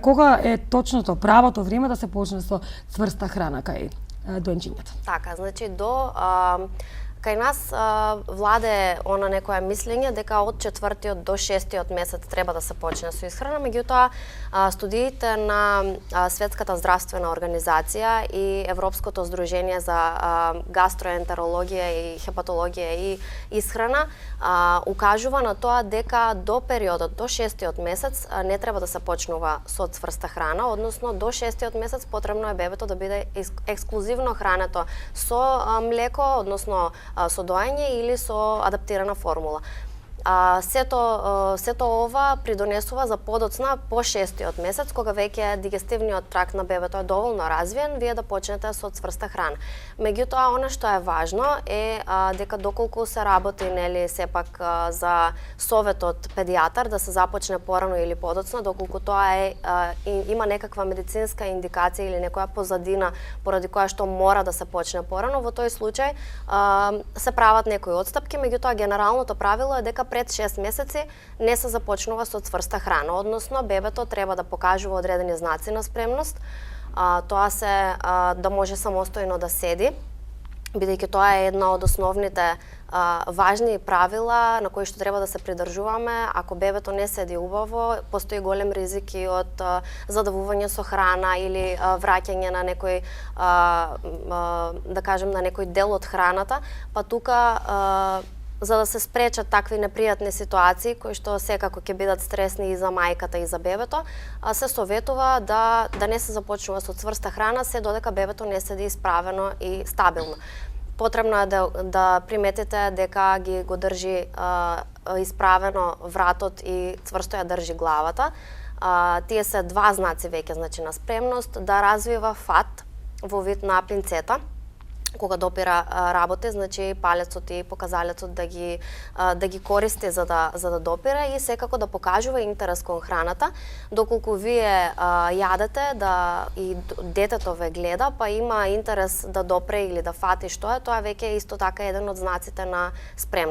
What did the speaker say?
кога е точното правото време да се почне со цврста храна кај доенчињата? Така, значи кај нас владе она некоја мислење дека од 4-тиот до 6-тиот месец треба да се почне со исхрана, меѓутоа студиите на Светската здравствена организација и Европското здружение за гастроентерологија и хепатологија и исхрана укажува на тоа дека до периодот до 6-тиот месец не треба да се почнува со цврста храна, односно до 6-тиот месец потребно е бебето да биде ексклузивно хрането со млеко, односно со доење или со адаптирана формула. Сето ова придонесува за подоцна по 6-тиот месец, кога веќе дигестивниот тракт на бебето е доволно развиен, вие да почнете со цврста храна. Меѓутоа, она што е важно е дека доколку се работи, нели, сепак за советот педијатар да се започне порано или подоцна, доколку тоа има некаква медицинска индикација или некоја позадина поради која што мора да се почне порано, во тој случај се прават некои отстапки, меѓутоа генералното правило е дека пред 6 месеци не се започнува со цврста храна, односно бебето треба да покажува одредени знаци на спремност, тоа се да може самостојно да седи, бидејќи тоа е една од основните важни правила на кои што треба да се придржуваме. Ако бебето не седи убаво, постои голем ризик и од задавување со храна или враќање на некој, да кажем, на некој дел од храната, па тука за да се спречат такви непријатни ситуации кои што секако ќе бидат стресни и за мајката и за бебето, се советува да не се започнува со цврста храна се додека бебето не седи исправено и стабилно. Потребно е да приметите дека ги го држи исправено вратот и цврсто ја држи главата. Тие се два знаци веќе, значи, на спремност, да развива фат во вид на пинцета, кога допира работи, значи палецот и показалецот да ги користи за да допира и секако да покажува интерес кон храната. Доколку вие јадете и детето ве гледа, па има интерес да допре или да фати што е, тоа веќе е исто така еден од знаците на спремност.